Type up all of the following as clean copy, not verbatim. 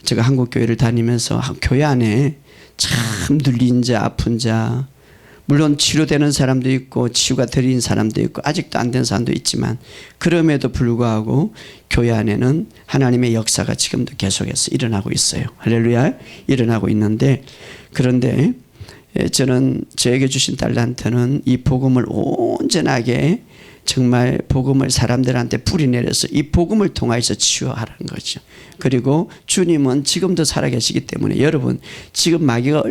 제가 한국 교회를 다니면서 교회 안에 참 눌린 자, 아픈 자, 물론 치료되는 사람도 있고 치유가 드린 사람도 있고 아직도 안 된 사람도 있지만 그럼에도 불구하고 교회 안에는 하나님의 역사가 지금도 계속해서 일어나고 있어요. 할렐루야. 일어나고 있는데, 그런데 저는 저에게 주신 달란트는 이 복음을 온전하게 정말 복음을 사람들한테 뿌리내려서 이 복음을 통해서 치유하라는 거죠. 그리고 주님은 지금도 살아계시기 때문에 여러분, 지금 마귀가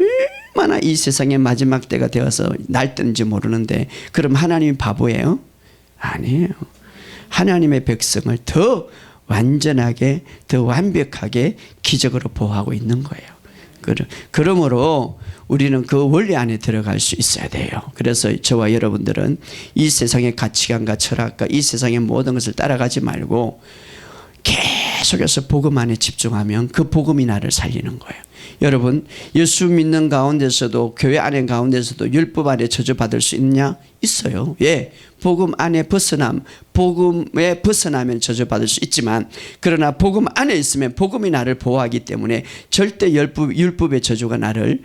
얼마나 이 세상의 마지막 때가 되어서 날뛰는지 모르는데, 그럼 하나님이 바보예요? 아니에요. 하나님의 백성을 더 완전하게, 더 완벽하게 기적으로 보호하고 있는 거예요. 그러므로 우리는 그 원리 안에 들어갈 수 있어야 돼요. 그래서 저와 여러분들은 이 세상의 가치관과 철학과 이 세상의 모든 것을 따라가지 말고 계속해서 복음 안에 집중하면 그 복음이 나를 살리는 거예요. 여러분, 예수 믿는 가운데서도, 교회 안에 가운데서도 율법 안에 저주받을 수 있냐? 있어요. 예, 복음 안에 벗어남, 복음에 벗어나면 저주받을 수 있지만, 그러나 복음 안에 있으면 복음이 나를 보호하기 때문에 절대 율법의 저주가 나를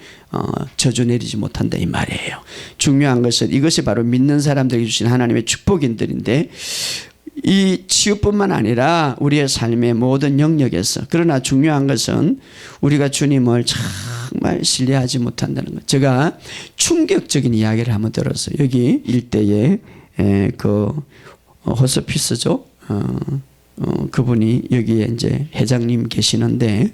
저주 내리지 못한다, 이 말이에요. 중요한 것은 이것이 바로 믿는 사람들에게 주신 하나님의 축복인들인데, 이 치유뿐만 아니라 우리의 삶의 모든 영역에서, 그러나 중요한 것은 우리가 주님을 정말 신뢰하지 못한다는 것. 제가 충격적인 이야기를 한번 들었어요. 여기 일대에 그 호스피스죠. 그분이 여기에 이제 회장님 계시는데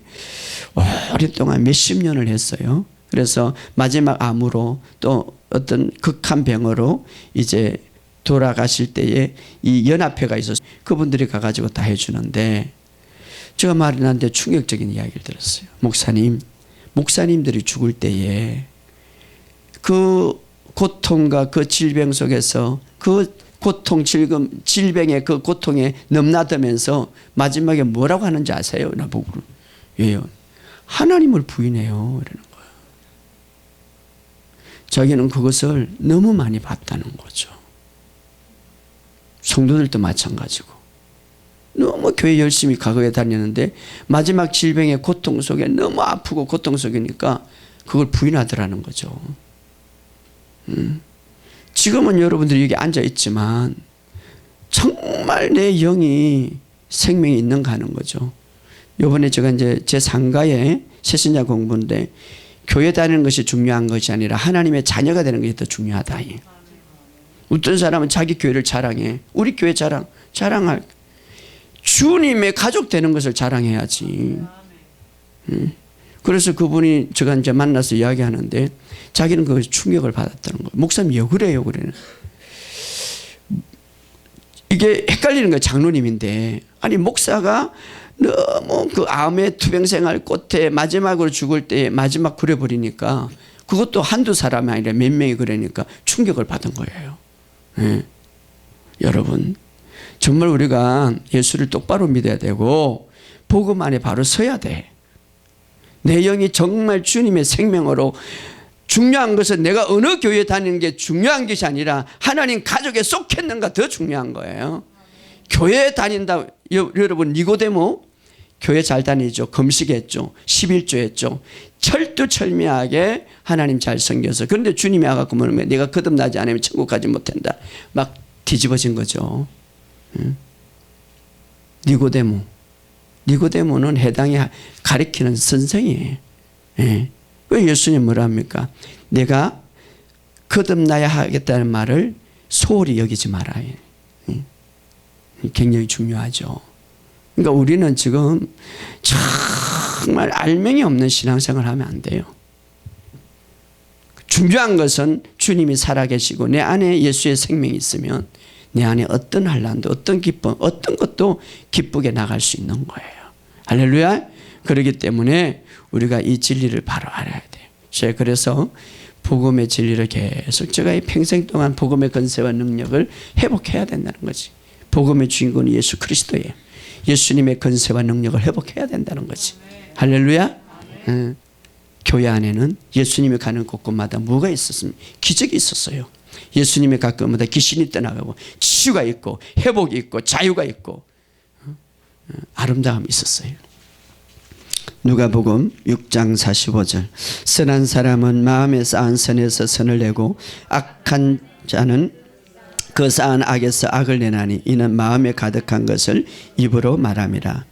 오랫동안 몇십 년을 했어요. 그래서 마지막 암으로 또 어떤 극한 병으로 이제 돌아가실 때에 이 연합회가 있어서 그분들이 가가지고 다 해주는데, 제가 말이 나는데 충격적인 이야기를 들었어요. 목사님들이 죽을 때에 그 고통과 그 질병 속에서 그 고통, 질병의 그 고통에 넘나들면서 마지막에 뭐라고 하는지 아세요? 나보고. 왜요? 하나님을 부인해요. 이러는 거예요. 자기는 그것을 너무 많이 봤다는 거죠. 성도들도 마찬가지고 너무 교회 열심히 과거에 다녔는데 마지막 질병의 고통 속에 너무 아프고 고통 속이니까 그걸 부인하더라는 거죠. 지금은 여러분들이 여기 앉아 있지만 정말 내 영이 생명이 있는가 하는 거죠. 이번에 제가 이제 제 상가에 새신자 공부인데, 교회 다니는 것이 중요한 것이 아니라 하나님의 자녀가 되는 것이 더 중요하다. 어떤 사람은 자기 교회를 자랑해. 우리 교회 자랑할. 주님의 가족 되는 것을 자랑해야지. 그래서 그분이 제가 이제 만나서 이야기하는데 자기는 그 충격을 받았다는 거예요. 목사님 왜 그래요? 그래요. 이게 헷갈리는 거예요. 장로님인데. 아니, 목사가 너무 그 암의 투병생활 끝에 마지막으로 죽을 때 마지막 그래버리니까, 그것도 한두 사람이 아니라 몇 명이 그러니까 충격을 받은 거예요. 네. 여러분, 정말 우리가 예수를 똑바로 믿어야 되고 복음 안에 바로 서야 돼. 내 영이 정말 주님의 생명으로, 중요한 것은 내가 어느 교회에 다니는 게 중요한 것이 아니라 하나님 가족에 속했는가 더 중요한 거예요. 교회에 다닌다. 여러분, 니고데모 교회 잘 다니죠. 금식했죠. 11조 했죠. 철두철미하게 하나님 잘 섬겨서. 그런데 주님이 와갖고 뭐냐면 내가 거듭나지 않으면 천국 가지 못한다. 막 뒤집어진 거죠. 니고데모는 해당이 가리키는 선생이에요. 예. 왜 예수님 뭐라 합니까? 내가 거듭나야 하겠다는 말을 소홀히 여기지 마라. 예. 굉장히 중요하죠. 그러니까 우리는 지금 정말 알맹이 없는 신앙생활을 하면 안 돼요. 중요한 것은 주님이 살아계시고 내 안에 예수의 생명이 있으면 내 안에 어떤 환난도, 어떤 기쁨, 어떤 것도 기쁘게 나갈 수 있는 거예요. 할렐루야. 그렇기 때문에 우리가 이 진리를 바로 알아야 돼요. 제가 그래서 복음의 진리를 계속, 제가 이 평생 동안 복음의 권세와 능력을 회복해야 된다는 거지. 복음의 주인공은 예수 그리스도예요. 예수님의 권세와 능력을 회복해야 된다는 거지. 할렐루야. 교회 안에는 예수님이 가는 곳곳마다 뭐가 있었습니까? 기적이 있었어요. 예수님이 갈 곳마다 귀신이 떠나가고 치유가 있고 회복이 있고 자유가 있고 아름다움이 있었어요. 누가복음 6장 45절. 선한 사람은 마음에 쌓은 선에서 선을 내고 악한 자는 그 쌓은 악에서 악을 내나니 이는 마음에 가득한 것을 입으로 말함이라.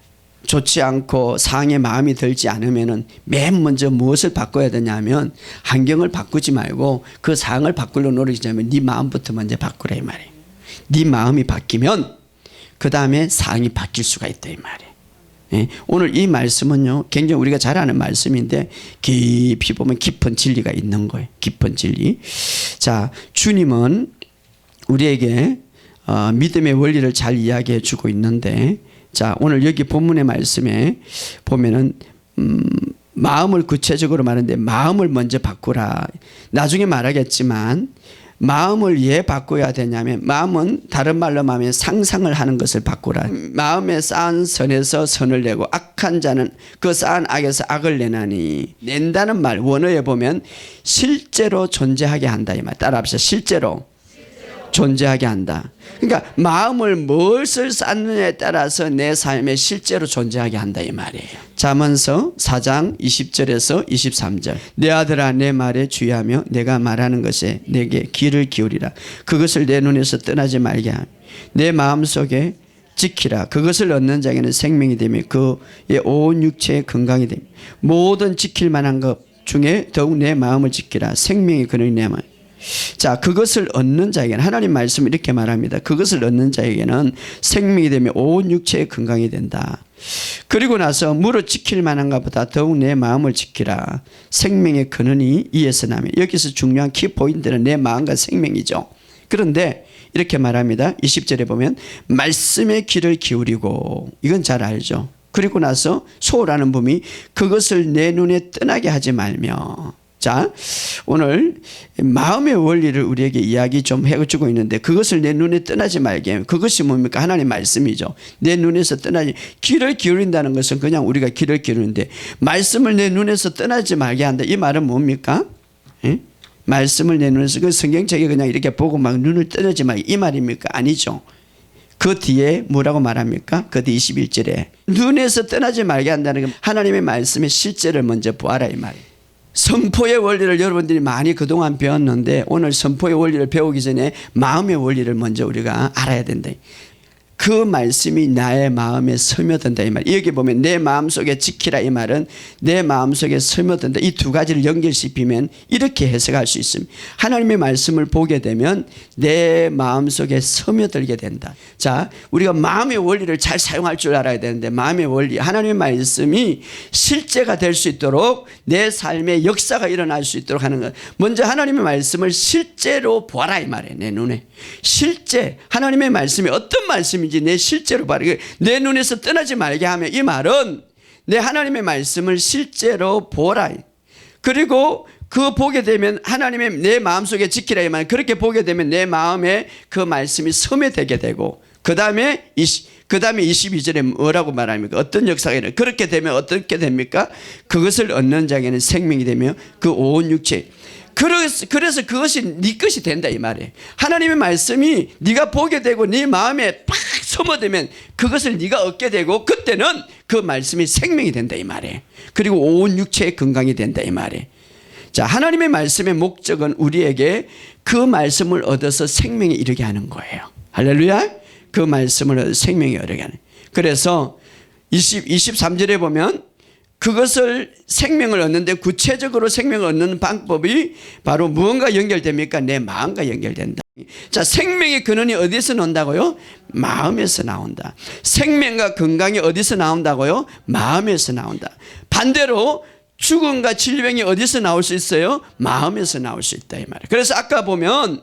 좋지 않고 상의 마음이 들지 않으면은 맨 먼저 무엇을 바꿔야 되냐면 환경을 바꾸지 말고 그 상을 바꾸려 노력하자면 네 마음부터 먼저 바꾸라 이 말이에요. 네 마음이 바뀌면 그 다음에 상이 바뀔 수가 있다 이 말이에요. 예? 오늘 이 말씀은요 굉장히 우리가 잘 아는 말씀인데 깊이 보면 깊은 진리가 있는 거예요. 깊은 진리. 자, 주님은 우리에게 믿음의 원리를 잘 이야기해 주고 있는데, 자, 오늘 여기 본문의 말씀에 보면은 마음을 구체적으로 말하는데 마음을 먼저 바꾸라. 나중에 말하겠지만 마음을 왜 바꿔야 되냐면 마음은 다른 말로 말하면 상상을 하는 것을 바꾸라. 마음에 쌓은 선에서 선을 내고 악한 자는 그 쌓은 악에서 악을 내나니. 낸다는 말 원어에 보면 실제로 존재하게 한다 이 말. 따라합시다. 실제로 존재하게 한다. 그러니까 마음을 무엇을 쌓느냐에 따라서 내 삶에 실제로 존재하게 한다 이 말이에요. 잠언서 4장 20절에서 23절. 내 아들아 내 말에 주의하며 내가 말하는 것에 내게 귀를 기울이라. 그것을 내 눈에서 떠나지 말게 하며 내 마음속에 지키라. 그것을 얻는 자에게는 생명이 되며 그의 온 육체의 건강이 되며 모든 지킬 만한 것 중에 더욱 내 마음을 지키라. 생명이 그는 내 마음. 자, 그것을 얻는 자에게는 하나님 말씀 이렇게 말합니다. 그것을 얻는 자에게는 생명이 되며 온 육체의 건강이 된다. 그리고 나서 무릇 지킬 만한 것보다 더욱 내 마음을 지키라. 생명의 근원이 이에서 나며. 여기서 중요한 키포인트는 내 마음과 생명이죠. 그런데 이렇게 말합니다. 20절에 보면 말씀에 귀를 기울이고, 이건 잘 알죠. 그리고 나서 소홀하는 분이 그것을 내 눈에 떠나게 하지 말며. 자, 오늘 마음의 원리를 우리에게 이야기 좀 해주고 있는데 그것을 내 눈에 떠나지 말게. 그것이 뭡니까? 하나님의 말씀이죠. 내 눈에서 떠나지. 귀를 기울인다는 것은 그냥 우리가 귀를 기울이는데 말씀을 내 눈에서 떠나지 말게 한다. 이 말은 뭡니까? 예? 말씀을 내 눈에서 그 성경책에 그냥 이렇게 보고 막 눈을 떠나지 말게 이 말입니까? 아니죠. 그 뒤에 뭐라고 말합니까? 그 뒤 21절에 눈에서 떠나지 말게 한다는 건 하나님의 말씀의 실제를 먼저 보아라 이 말이에요. 선포의 원리를 여러분들이 많이 그동안 배웠는데 오늘 선포의 원리를 배우기 전에 마음의 원리를 먼저 우리가 알아야 된다. 그 말씀이 나의 마음에 스며든다 이 말. 여기 보면 내 마음속에 지키라 이 말은 내 마음속에 스며든다. 이 두 가지를 연결시키면 이렇게 해석할 수 있습니다. 하나님의 말씀을 보게 되면 내 마음속에 스며들게 된다. 자, 우리가 마음의 원리를 잘 사용할 줄 알아야 되는데 마음의 원리, 하나님의 말씀이 실제가 될 수 있도록 내 삶에 역사가 일어날 수 있도록 하는 것. 먼저 하나님의 말씀을 실제로 보아라 이 말이에요. 내 눈에. 실제 하나님의 말씀이 어떤 말씀인지 내 실제로 봐라. 내 눈에서 떠나지 말게 하면 이 말은 내 하나님의 말씀을 실제로 보라. 그리고 그 보게 되면 하나님의 내 마음속에 지키라 이 말. 그렇게 보게 되면 내 마음에 그 말씀이 스며들게 되고 그 다음에 22절에 뭐라고 말합니까? 어떤 역사가 일어나요? 그렇게 되면 어떻게 됩니까? 그것을 얻는 자에게는 생명이 되며 그 온 육체. 그래서 그것이 네 것이 된다 이 말이에요. 하나님의 말씀이 네가 보게 되고 네 마음에 팍 스며들면 그것을 네가 얻게 되고 그때는 그 말씀이 생명이 된다 이 말이에요. 그리고 온 육체의 건강이 된다 이 말이에요. 자, 하나님의 말씀의 목적은 우리에게 그 말씀을 얻어서 생명에 이르게 하는 거예요. 할렐루야. 그 말씀을 얻어서 생명에 이르게 하는. 그래서 23절에 보면 그것을 생명을 얻는데 구체적으로 생명을 얻는 방법이 바로 무언가 연결됩니까? 내 마음과 연결된다. 자, 생명의 근원이 어디서 나온다고요? 마음에서 나온다. 생명과 건강이 어디서 나온다고요? 마음에서 나온다. 반대로 죽음과 질병이 어디서 나올 수 있어요? 마음에서 나올 수 있다 이 말이에요. 그래서 아까 보면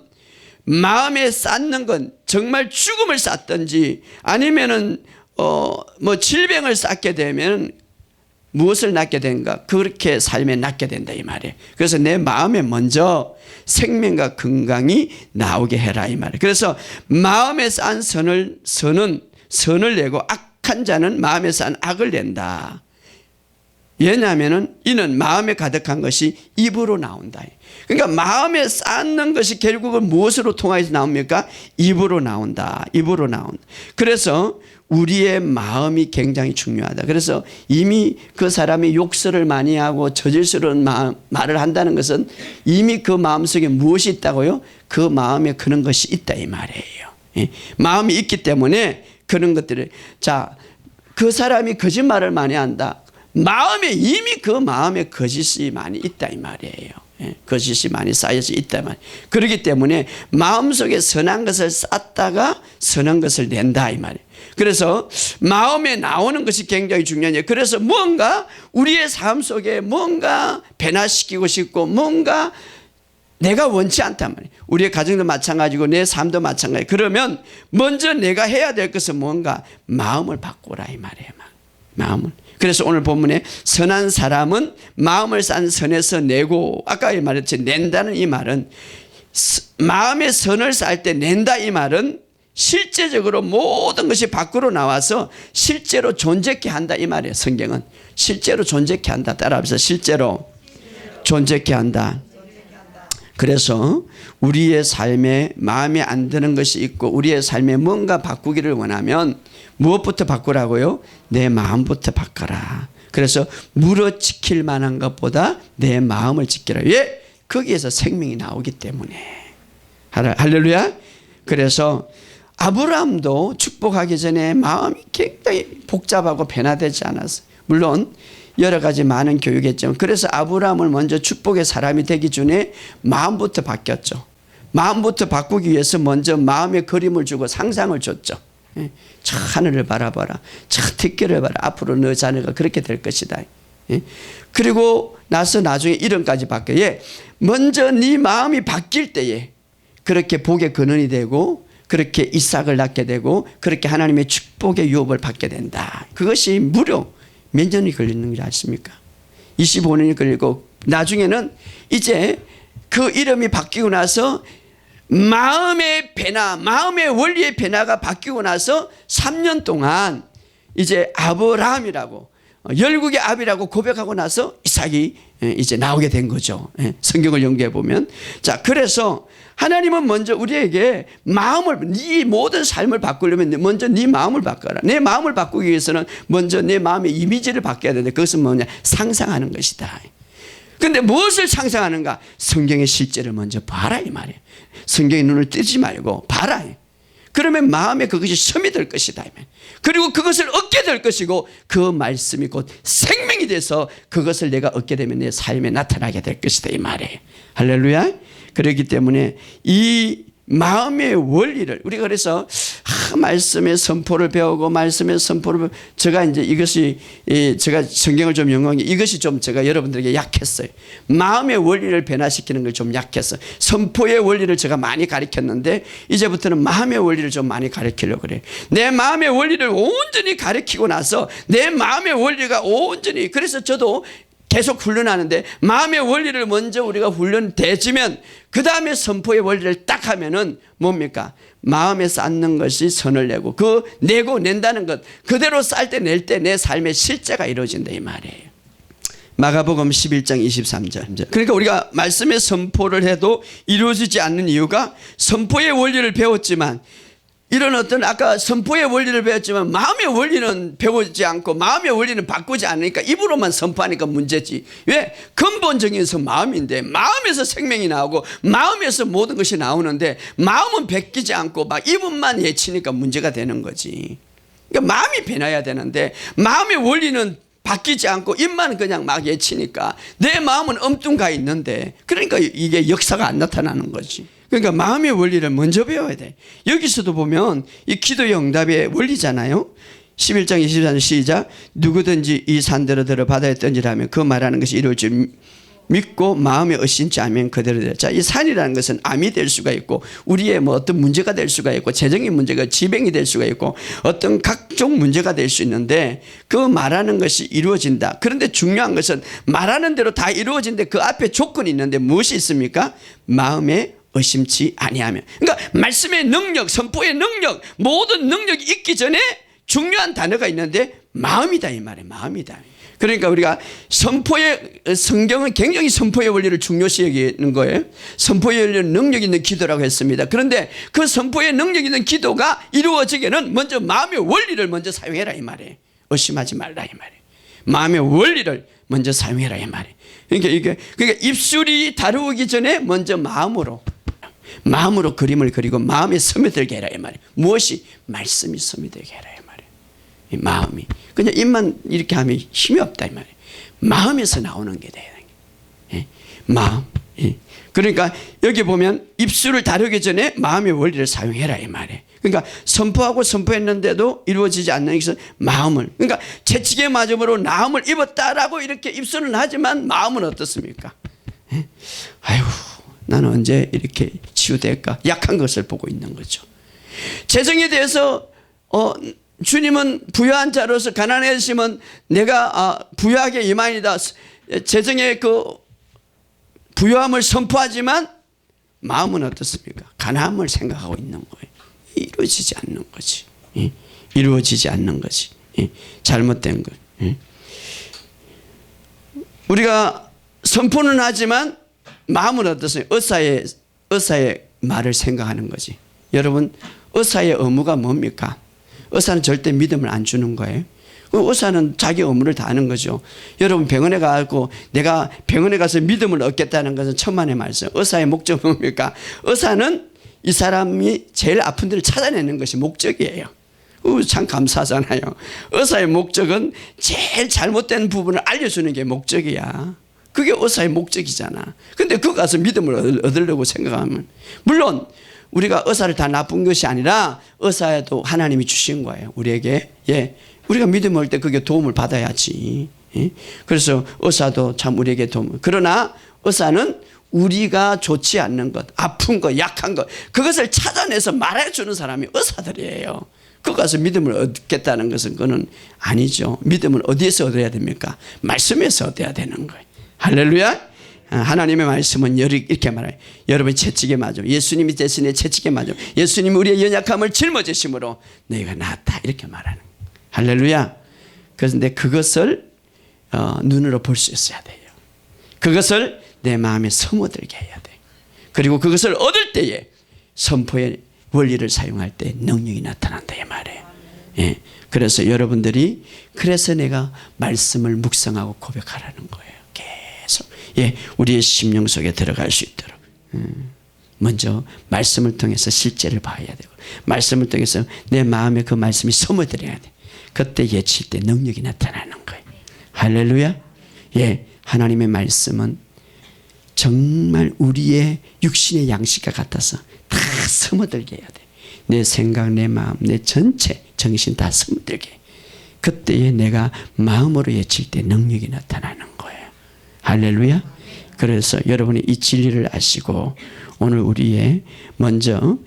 마음에 쌓는 건 정말 죽음을 쌓든지 아니면은 뭐 질병을 쌓게 되면 무엇을 낳게 된가? 그렇게 삶에 낳게 된다 이 말이에요. 그래서 내 마음에 먼저 생명과 건강이 나오게 해라 이 말이에요. 그래서 마음에 쌓은 선을 내고 악한 자는 마음에 쌓은 악을 낸다. 왜냐하면 이는 마음에 가득한 것이 입으로 나온다. 그러니까 마음에 쌓는 것이 결국은 무엇으로 통해서 나옵니까? 입으로 나온다. 입으로 나온다. 그래서 우리의 마음이 굉장히 중요하다. 그래서 이미 그 사람이 욕설을 많이 하고 저질스러운 말을 한다는 것은 이미 그 마음속에 무엇이 있다고요? 그 마음에 그런 것이 있다 이 말이에요. 예. 마음이 있기 때문에 그런 것들을, 자, 그 사람이 거짓말을 많이 한다. 마음에 이미 그 마음에 거짓이 많이 있다 이 말이에요. 예. 거짓이 많이 쌓여져 있다 말. 그렇기 때문에 마음속에 선한 것을 쌓다가 선한 것을 낸다 이 말이에요. 그래서 마음에 나오는 것이 굉장히 중요해요. 그래서 뭔가 우리의 삶 속에 뭔가 변화시키고 싶고 뭔가 내가 원치 않단 말이에요. 우리의 가정도 마찬가지고 내 삶도 마찬가지예요. 그러면 먼저 내가 해야 될 것은 뭔가 마음을 바꾸라 이 말이에요. 마음을. 그래서 오늘 본문에 선한 사람은 마음을 싼 선에서 내고, 아까 말했지 낸다는 이 말은 마음의 선을 쌓을 때 낸다 이 말은 실제적으로 모든 것이 밖으로 나와서 실제로 존재케 한다 이 말이에요. 성경은 실제로 존재케 한다. 따라합시다. 실제로 존재케 한다. 그래서 우리의 삶에 마음에 안 드는 것이 있고 우리의 삶에 뭔가 바꾸기를 원하면 무엇부터 바꾸라고요? 내 마음부터 바꿔라. 그래서 물어 지킬 만한 것보다 내 마음을 지키라. 왜? 거기에서 생명이 나오기 때문에. 할렐루야. 그래서 아브라함도 축복하기 전에 마음이 굉장히 복잡하고 변화되지 않았어요. 물론 여러 가지 많은 교육했지만, 그래서 아브라함을 먼저 축복의 사람이 되기 전에 마음부터 바뀌었죠. 마음부터 바꾸기 위해서 먼저 마음의 그림을 주고 상상을 줬죠. 저 하늘을 바라봐라. 저 뒷길을 봐라. 앞으로 너 자녀가 그렇게 될 것이다. 그리고 나서 나중에 이름까지 바뀌어요. 먼저 네 마음이 바뀔 때에 그렇게 복의 근원이 되고 그렇게 이삭을 낳게 되고 그렇게 하나님의 축복의 유업을 받게 된다. 그것이 무려 몇 년이 걸리는 줄 아십니까? 25년이 걸리고 나중에는 이제 그 이름이 바뀌고 나서 마음의 변화, 마음의 원리의 변화가 바뀌고 나서 3년 동안 이제 아브라함이라고 열국의 아비라고 고백하고 나서 이삭이 이제 나오게 된 거죠. 성경을 연구해 보면. 자, 그래서 하나님은 먼저 우리에게 마음을, 네 모든 삶을 바꾸려면 먼저 네 마음을 바꿔라. 내 마음을 바꾸기 위해서는 먼저 내 마음의 이미지를 바꿔야 되는데 그것은 뭐냐? 상상하는 것이다. 그런데 무엇을 상상하는가? 성경의 실제를 먼저 봐라 이 말이에요. 성경의 눈을 뜨지 말고 봐라. 그러면 마음에 그것이 점이 될 것이다. 그리고 그것을 얻게 될 것이고 그 말씀이 곧 생명이 돼서 그것을 내가 얻게 되면 내 삶에 나타나게 될 것이다 이 말이에요. 할렐루야. 그렇기 때문에 이 마음의 원리를 우리가 그래서 말씀의 선포를 배우고 말씀의 선포를 배우고 제가 이제 이것이 제가 성경을 좀 연구한 게 이것이 좀 제가 여러분들에게 약했어요. 마음의 원리를 변화시키는 걸 좀 약했어요. 선포의 원리를 제가 많이 가르쳤는데 이제부터는 마음의 원리를 좀 많이 가르치려고 그래요. 내 마음의 원리를 온전히 가르치고 나서 내 마음의 원리가 온전히, 그래서 저도 계속 훈련하는데 마음의 원리를 먼저 우리가 훈련되지면 그 다음에 선포의 원리를 딱 하면은 뭡니까? 마음에 쌓는 것이 선을 내고 그 내고 낸다는 것 그대로 쌓을 때 낼 때 내 삶의 실제가 이루어진다 이 말이에요. 마가복음 11장 23절. 그러니까 우리가 말씀의 선포를 해도 이루어지지 않는 이유가 선포의 원리를 배웠지만 이런 어떤 아까 선포의 원리를 배웠지만 마음의 원리는 배우지 않고 마음의 원리는 바꾸지 않으니까 입으로만 선포하니까 문제지. 왜? 근본적인 것은 마음인데 마음에서 생명이 나오고 마음에서 모든 것이 나오는데 마음은 베끼지 않고 막 입은만 예치니까 문제가 되는 거지. 그러니까 마음이 변해야 되는데 마음의 원리는 바뀌지 않고 입만 그냥 막 예치니까 내 마음은 엉뚱가 있는데 그러니까 이게 역사가 안 나타나는 거지. 그러니까 마음의 원리를 먼저 배워야 돼. 여기서도 보면 이 기도의 응답의 원리잖아요. 11장 24절 시작. 누구든지 이 산대로 들어 바다에 던지라면 그 말하는 것이 이루어질 줄 믿고 마음에 의심치 않으면 그대로 되라. 자, 이 산이라는 것은 암이 될 수가 있고 우리의 뭐 어떤 문제가 될 수가 있고 재정의 문제가 질병이 될 수가 있고 어떤 각종 문제가 될 수 있는데 그 말하는 것이 이루어진다. 그런데 중요한 것은 말하는 대로 다 이루어진데 그 앞에 조건이 있는데 무엇이 있습니까? 마음에 의심치 아니하면. 그러니까 말씀의 능력, 선포의 능력, 모든 능력이 있기 전에 중요한 단어가 있는데 마음이다 이 말이에요. 마음이다. 그러니까 우리가 성경은 굉장히 선포의 원리를 중요시 여기는 거예요. 선포의 원리는 능력 있는 기도라고 했습니다. 그런데 그 선포의 능력 있는 기도가 이루어지기에는 먼저 마음의 원리를 먼저 사용해라 이 말이에요. 의심하지 말라 이 말이에요. 마음의 원리를 먼저 사용해라 이 말이에요. 그러니까 입술이 다루기 전에 먼저 마음으로 그림을 그리고 마음에 스며들게 해라 이 말이에요. 무엇이? 말씀이 스며들게 해라 이 말이에요. 이 마음이 그냥 입만 이렇게 하면 힘이 없다 이 말이에요. 마음에서 나오는 게 돼야 돼요. 예? 마음. 예. 그러니까 여기 보면 입술을 다루기 전에 마음의 원리를 사용해라 이 말이에요. 그러니까 선포하고 선포했는데도 이루어지지 않는 것은 마음을, 그러니까 채찍의 맞음으로 나음을 입었다라고 이렇게 입술은 하지만 마음은 어떻습니까? 예? 아유, 나는 언제 이렇게 치유될까? 약한 것을 보고 있는 거죠. 재정에 대해서 주님은 부유한 자로서 가난해지면 내가 부유하게 이만이다. 재정의 그 부유함을 선포하지만 마음은 어떻습니까? 가난함을 생각하고 있는 거예요. 이루어지지 않는 거지. 이루어지지 않는 거지. 잘못된 것. 우리가 선포는 하지만 마음은 어떻습니까? 의사의 말을 생각하는 거지. 여러분, 의사의 의무가 뭡니까? 의사는 절대 믿음을 안 주는 거예요. 의사는 자기 의무를 다 하는 거죠. 여러분, 병원에 가고 내가 병원에 가서 믿음을 얻겠다는 것은 천만의 말씀. 의사의 목적은 뭡니까? 의사는 이 사람이 제일 아픈 데를 찾아내는 것이 목적이에요. 참 감사하잖아요. 의사의 목적은 제일 잘못된 부분을 알려주는 게 목적이야. 그게 의사의 목적이잖아. 근데 그거 가서 믿음을 얻으려고 생각하면, 물론 우리가 의사를 다 나쁜 것이 아니라 의사에도 하나님이 주신 거예요. 우리에게. 예. 우리가 믿음을 얻을 때 그게 도움을 받아야지. 예. 그래서 의사도 참 우리에게 도움을. 그러나 의사는 우리가 좋지 않는 것, 아픈 것, 약한 것, 그것을 찾아내서 말해주는 사람이 의사들이에요. 그거 가서 믿음을 얻겠다는 것은 그건 아니죠. 믿음을 어디에서 얻어야 됩니까? 말씀에서 얻어야 되는 거예요. 할렐루야. 하나님의 말씀은 이렇게 말해요. 여러분이 채찍에 맞아. 예수님이 대신에 채찍에 맞아. 예수님이 우리의 연약함을 짊어지심으로 너희가 낫다. 이렇게 말하는 거예요. 할렐루야. 그런데 그것을 눈으로 볼 수 있어야 돼요. 그것을 내 마음에 스며들게 해야 돼. 그리고 그것을 얻을 때에 선포의 원리를 사용할 때 능력이 나타난다 이 말이에요. 예. 그래서 여러분들이 그래서 내가 말씀을 묵상하고 고백하라는 거예요. 계속 예, 우리의 심령 속에 들어갈 수 있도록. 먼저 말씀을 통해서 실제를 봐야 되고 말씀을 통해서 내 마음에 그 말씀이 스며들어야 돼. 그때 예칠 때 능력이 나타나는 거예요. 할렐루야. 예, 하나님의 말씀은 정말 우리의 육신의 양식과 같아서 다 스며들게 해야 돼. 내 생각, 내 마음, 내 전체 정신 다 스며들게. 그때에 내가 마음으로 외칠 때 능력이 나타나는 거예요. 할렐루야. 그래서 여러분이 이 진리를 아시고 오늘 우리의 먼저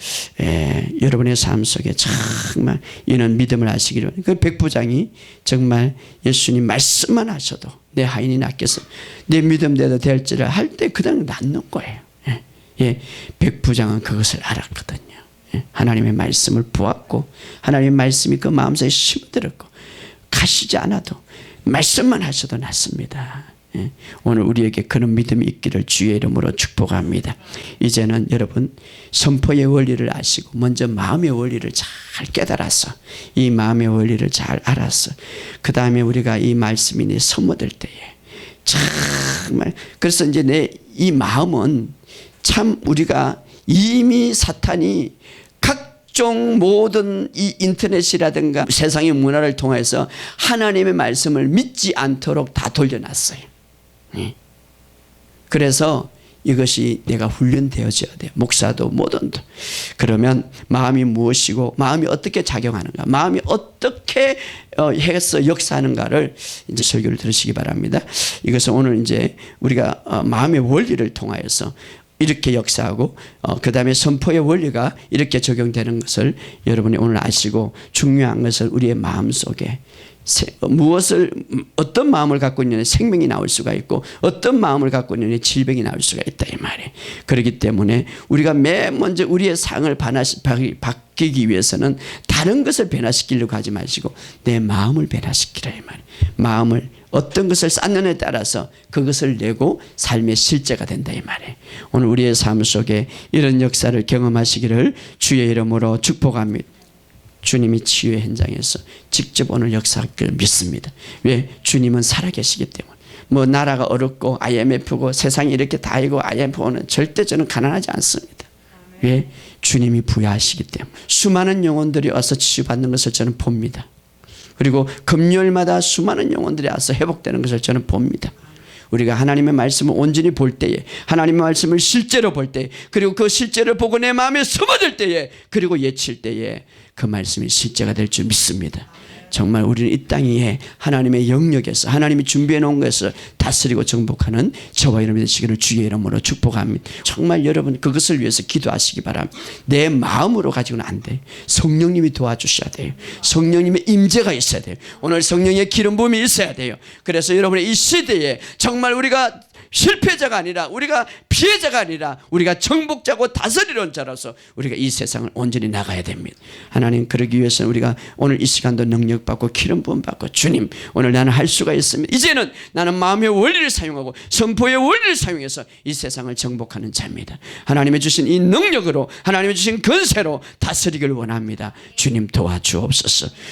여러분의 삶 속에 정말 이런 믿음을 아시기를. 그 백부장이 정말 예수님 말씀만 하셔도 내 하인이 낫겠어. 내 믿음대로 될지를 할 때 그냥 낫는 거예요. 예, 백부장은 그것을 알았거든요. 예, 하나님의 말씀을 보았고 하나님의 말씀이 그 마음속에 심어들었고 가시지 않아도 말씀만 하셔도 낫습니다. 예, 오늘 우리에게 그런 믿음이 있기를 주의 이름으로 축복합니다. 이제는 여러분 선포의 원리를 아시고 먼저 마음의 원리를 잘 깨달아서 이 마음의 원리를 잘 알아서 그 다음에 우리가 이 말씀이 내 스며들 때에 정말 그래서 이제 내 이 마음은 참 우리가 이미 사탄이 각종 모든 이 인터넷이라든가 세상의 문화를 통해서 하나님의 말씀을 믿지 않도록 다 돌려놨어요. 그래서 이것이 내가 훈련되어져야 돼요. 목사도 뭐든. 그러면 마음이 무엇이고 마음이 어떻게 작용하는가, 마음이 어떻게 해서 역사하는가를 이제 설교를 들으시기 바랍니다. 이것은 오늘 이제 우리가 마음의 원리를 통하여서 이렇게 역사하고 그 다음에 선포의 원리가 이렇게 적용되는 것을 여러분이 오늘 아시고 중요한 것을 우리의 마음속에 무엇을 어떤 마음을 갖고 있느냐 생명이 나올 수가 있고 어떤 마음을 갖고 있느냐 질병이 나올 수가 있다 이 말이에요. 그렇기 때문에 우리가 맨 먼저 우리의 상을 바뀌기 위해서는 다른 것을 변화시키려고 하지 마시고 내 마음을 변화시키라 이 말이에요. 마음을 어떤 것을 쌓느냐에 따라서 그것을 내고 삶의 실제가 된다 이 말이에요. 오늘 우리의 삶 속에 이런 역사를 경험하시기를 주의 이름으로 축복합니다. 주님이 치유의 현장에서 직접 오늘 역사할 걸 믿습니다. 왜? 주님은 살아계시기 때문에. 뭐 나라가 어렵고 IMF고 세상이 이렇게 다이고 IMF는 절대 저는 가난하지 않습니다. 왜? 주님이 부여하시기 때문에. 수많은 영혼들이 와서 치유받는 것을 저는 봅니다. 그리고 금요일마다 수많은 영혼들이 와서 회복되는 것을 저는 봅니다. 우리가 하나님의 말씀을 온전히 볼 때에, 하나님의 말씀을 실제로 볼 때, 그리고 그 실제를 보고 내 마음에 스며들 때에, 그리고 예칠 때에 그 말씀이 실제가 될 줄 믿습니다. 정말 우리는 이 땅 위에 하나님의 영역에서 하나님이 준비해 놓은 것을 다스리고 정복하는 저와 여러분이 되시기를 주의 이름으로 축복합니다. 정말 여러분 그것을 위해서 기도하시기 바랍니다. 내 마음으로 가지고는 안 돼요. 성령님이 도와주셔야 돼요. 성령님의 임재가 있어야 돼요. 오늘 성령의 기름 부음이 있어야 돼요. 그래서 여러분의 이 시대에 정말 우리가 실패자가 아니라, 우리가 피해자가 아니라 우리가 정복자고 다스리는 자로서 우리가 이 세상을 온전히 나가야 됩니다. 하나님, 그러기 위해서는 우리가 오늘 이 시간도 능력받고 기름 부음 받고, 주님 오늘 나는 할 수가 있습니다. 이제는 나는 마음의 원리를 사용하고 선포의 원리를 사용해서 이 세상을 정복하는 자입니다. 하나님이 주신 이 능력으로, 하나님이 주신 권세로 다스리길 원합니다. 주님 도와주옵소서.